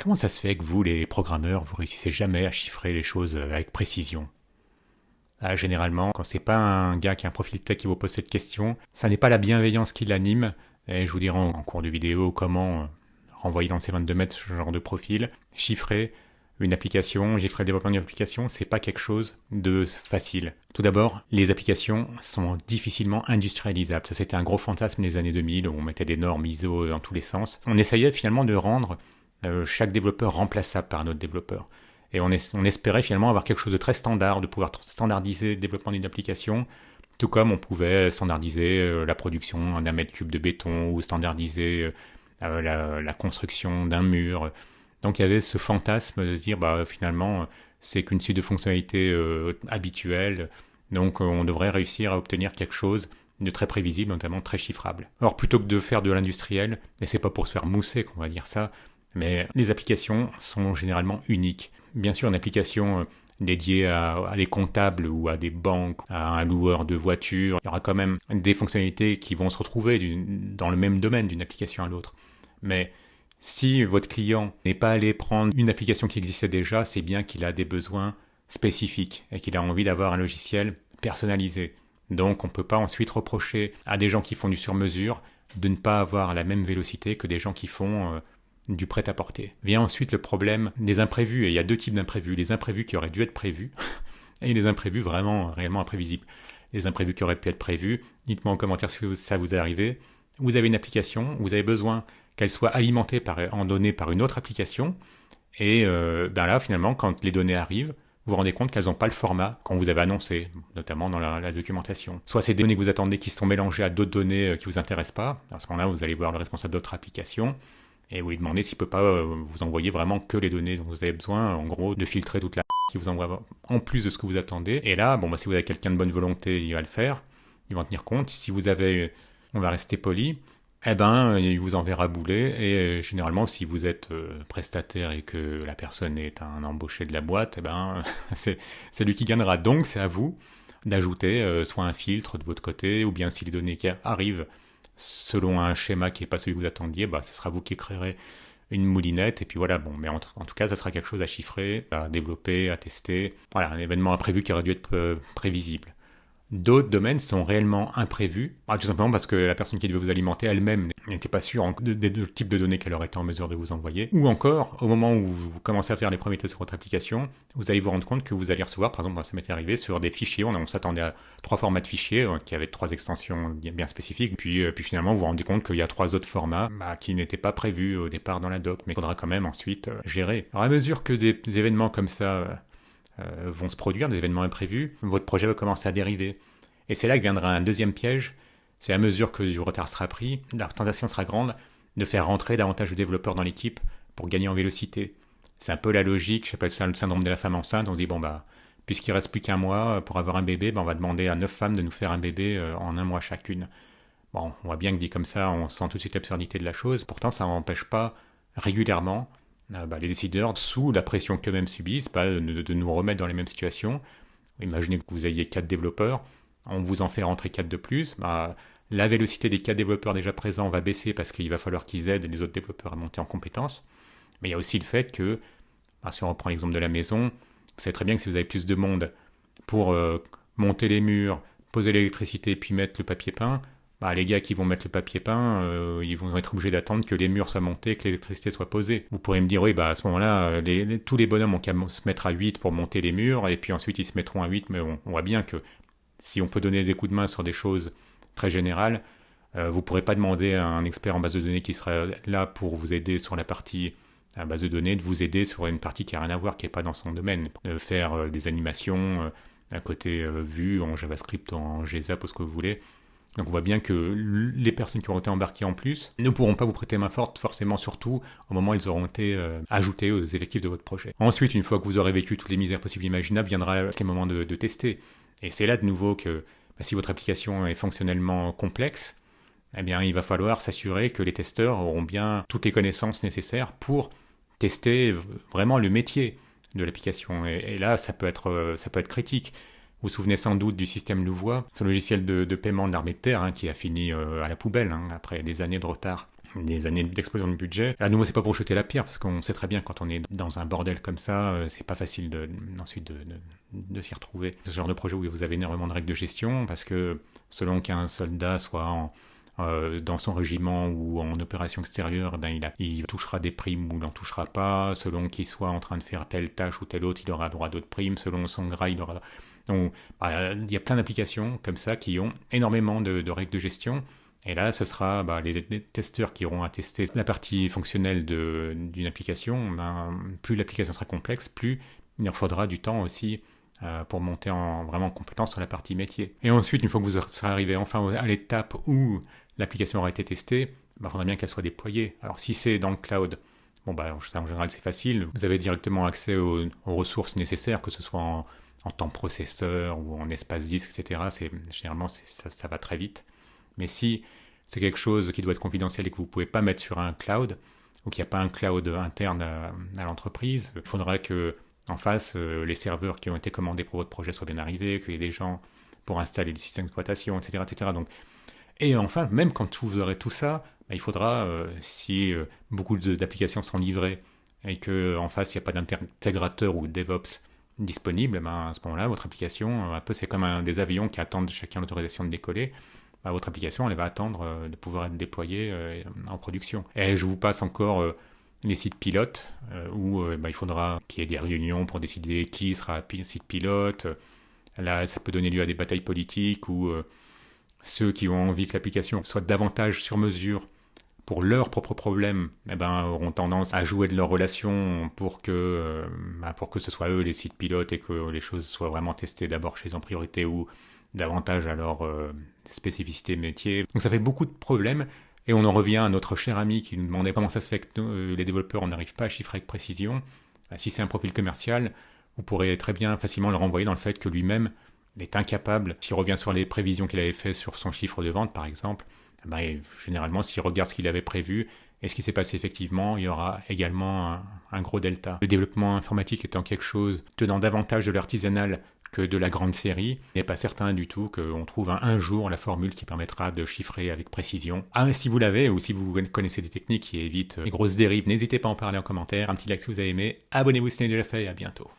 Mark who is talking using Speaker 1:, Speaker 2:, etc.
Speaker 1: Comment ça se fait que vous, les programmeurs, vous réussissez jamais à chiffrer les choses avec précision? Généralement, quand c'est pas un gars qui a un profil tech qui vous pose cette question, ça n'est pas la bienveillance qui l'anime. Et je vous dirai en cours de vidéo comment renvoyer dans ces 22 mètres ce genre de profil. Chiffrer une application, chiffrer le développement d'une application, c'est pas quelque chose de facile. Tout d'abord, les applications sont difficilement industrialisables. Ça, c'était un gros fantasme des années 2000, où on mettait des normes ISO dans tous les sens. On essayait finalement de rendre chaque développeur remplaçable par un autre développeur. Et on espérait finalement avoir quelque chose de très standard, de pouvoir standardiser le développement d'une application, tout comme on pouvait standardiser la production d'un mètre cube de béton ou standardiser la construction d'un mur. Donc il y avait ce fantasme de se dire finalement c'est qu'une suite de fonctionnalités habituelles, donc on devrait réussir à obtenir quelque chose de très prévisible, notamment très chiffrable. Alors plutôt que de faire de l'industriel, et c'est pas pour se faire mousser qu'on va dire ça, mais les applications sont généralement uniques. Bien sûr, une application dédiée à des comptables ou à des banques, à un loueur de voitures, il y aura quand même des fonctionnalités qui vont se retrouver dans le même domaine d'une application à l'autre. Mais si votre client n'est pas allé prendre une application qui existait déjà, c'est bien qu'il a des besoins spécifiques et qu'il a envie d'avoir un logiciel personnalisé. Donc on ne peut pas ensuite reprocher à des gens qui font du sur-mesure de ne pas avoir la même vélocité que des gens qui font du prêt-à-porter. Vient ensuite le problème des imprévus, et il y a deux types d'imprévus. Les imprévus qui auraient dû être prévus, et les imprévus vraiment, réellement imprévisibles. Les imprévus qui auraient pu être prévus, dites-moi en commentaire si ça vous est arrivé. Vous avez une application, vous avez besoin qu'elle soit alimentée en données par une autre application, et là, finalement, quand les données arrivent, vous vous rendez compte qu'elles n'ont pas le format qu'on vous avait annoncé, notamment dans la documentation. Soit c'est des données que vous attendez qui sont mélangées à d'autres données qui ne vous intéressent pas. À ce moment-là, vous allez voir le responsable d'autres applications, et vous lui demandez s'il ne peut pas vous envoyer vraiment que les données dont vous avez besoin, en gros, de filtrer toute la qui vous envoie en plus de ce que vous attendez. Et là, si vous avez quelqu'un de bonne volonté, il va le faire, il va en tenir compte. Si vous avez, on va rester poli, il vous enverra bouler. Et généralement, si vous êtes prestataire et que la personne est un embauché de la boîte, c'est lui qui gagnera. Donc, c'est à vous d'ajouter soit un filtre de votre côté, ou bien si les données qui arrivent selon un schéma qui n'est pas celui que vous attendiez, ce sera vous qui créerez une moulinette, et puis voilà, mais en tout cas, ça sera quelque chose à chiffrer, à développer, à tester. Voilà, un événement imprévu qui aurait dû être prévisible. D'autres domaines sont réellement imprévus, tout simplement parce que la personne qui devait vous alimenter elle-même n'était pas sûre du type de données qu'elle aurait été en mesure de vous envoyer. Ou encore, au moment où vous commencez à faire les premiers tests sur votre application, vous allez vous rendre compte que vous allez recevoir, par exemple, ça m'était arrivé, sur des fichiers, on s'attendait à 3 formats de fichiers qui avaient 3 extensions bien spécifiques, puis finalement vous vous rendez compte qu'il y a 3 autres formats qui n'étaient pas prévus au départ dans la doc, mais qu'il faudra quand même ensuite gérer. Alors à mesure que des événements comme ça vont se produire, des événements imprévus, votre projet va commencer à dériver. Et c'est là que viendra un deuxième piège, c'est à mesure que du retard sera pris, la tentation sera grande de faire rentrer davantage de développeurs dans l'équipe pour gagner en vélocité. C'est un peu la logique, j'appelle ça le syndrome de la femme enceinte, on se dit puisqu'il reste plus qu'un mois pour avoir un bébé, on va demander à 9 femmes de nous faire un bébé en un mois chacune. On voit bien que dit comme ça, on sent tout de suite l'absurdité de la chose, pourtant ça n'empêche pas régulièrement les décideurs, sous la pression qu'eux-mêmes subissent, de nous remettre dans les mêmes situations. Imaginez que vous ayez 4 développeurs, on vous en fait rentrer 4 de plus, la vélocité des 4 développeurs déjà présents va baisser parce qu'il va falloir qu'ils aident les autres développeurs à monter en compétences. Mais il y a aussi le fait que, si on reprend l'exemple de la maison, vous savez très bien que si vous avez plus de monde pour monter les murs, poser l'électricité puis mettre le papier peint, les gars qui vont mettre le papier peint, ils vont être obligés d'attendre que les murs soient montés, que l'électricité soit posée. Vous pourrez me dire, oui, à ce moment-là, tous les bonhommes ont qu'à se mettre à 8 pour monter les murs, et puis ensuite ils se mettront à 8, mais on voit bien que si on peut donner des coups de main sur des choses très générales, vous ne pourrez pas demander à un expert en base de données qui sera là pour vous aider sur la partie base de données, de vous aider sur une partie qui n'a rien à voir, qui n'est pas dans son domaine. De faire des animations, un côté vue en JavaScript, en GZAP ou ce que vous voulez. Donc on voit bien que les personnes qui auront été embarquées en plus ne pourront pas vous prêter main forte, forcément, surtout au moment où ils auront été ajoutés aux effectifs de votre projet. Ensuite, une fois que vous aurez vécu toutes les misères possibles et imaginables, viendra le moment de tester. Et c'est là de nouveau que si votre application est fonctionnellement complexe, il va falloir s'assurer que les testeurs auront bien toutes les connaissances nécessaires pour tester vraiment le métier de l'application. Et là, ça peut être critique. Vous vous souvenez sans doute du système Louvois, ce logiciel de paiement de l'armée de terre qui a fini à la poubelle après des années de retard. des années d'explosion de budget. À nouveau, c'est pas pour jeter la pierre, parce qu'on sait très bien quand on est dans un bordel comme ça, c'est pas facile ensuite de s'y retrouver. Ce genre de projet où vous avez énormément de règles de gestion, parce que selon qu'un soldat soit dans son régiment ou en opération extérieure, ben il touchera des primes ou il n'en touchera pas. Selon qu'il soit en train de faire telle tâche ou telle autre, il aura droit à d'autres primes. Selon son grade, il aura... Donc, il y a plein d'applications comme ça qui ont énormément de règles de gestion. Et là, ce sera les testeurs qui auront à tester la partie fonctionnelle d'une application. Plus l'application sera complexe, plus il leur faudra du temps aussi pour monter vraiment en compétence sur la partie métier. Et ensuite, une fois que vous serez arrivé enfin à l'étape où l'application aura été testée, il faudra bien qu'elle soit déployée. Alors si c'est dans le cloud, en général c'est facile. Vous avez directement accès aux ressources nécessaires, que ce soit en temps processeur ou en espace disque, etc. Généralement, ça va très vite. Mais si c'est quelque chose qui doit être confidentiel et que vous ne pouvez pas mettre sur un cloud, ou qu'il n'y a pas un cloud interne à l'entreprise, il faudra que en face, les serveurs qui ont été commandés pour votre projet soient bien arrivés, qu'il y ait des gens pour installer le système d'exploitation, etc., etc. Donc, et enfin, même quand vous aurez tout ça, il faudra, si beaucoup d'applications sont livrées et qu'en face, il n'y a pas d'intégrateur ou de DevOps disponible, à ce moment-là, votre application, un peu c'est comme des avions qui attendent chacun l'autorisation de décoller. Votre application, elle va attendre de pouvoir être déployée en production. Et je vous passe encore les sites pilotes, où il faudra qu'il y ait des réunions pour décider qui sera site pilote. Là, ça peut donner lieu à des batailles politiques où ceux qui ont envie que l'application soit davantage sur mesure pour leurs propres problèmes, auront tendance à jouer de leurs relations pour que ce soit eux les sites pilotes et que les choses soient vraiment testées d'abord chez eux en priorité ou davantage à leur spécificité métier. Donc ça fait beaucoup de problèmes. Et on en revient à notre cher ami qui nous demandait comment ça se fait que les développeurs on n'arrive pas à chiffrer avec précision. Si c'est un profil commercial, vous pourrez très bien facilement le renvoyer dans le fait que lui-même est incapable, s'il revient sur les prévisions qu'il avait fait sur son chiffre de vente par exemple, généralement s'il regarde ce qu'il avait prévu et ce qui s'est passé effectivement, il y aura également un gros delta. Le développement informatique étant quelque chose tenant davantage de l'artisanal que de la grande série, il n'est pas certain du tout qu'on trouve un jour la formule qui permettra de chiffrer avec précision. Si vous l'avez ou si vous connaissez des techniques qui évitent les grosses dérives, n'hésitez pas à en parler en commentaire, un petit like si vous avez aimé, abonnez-vous si ce n'est déjà fait et à bientôt.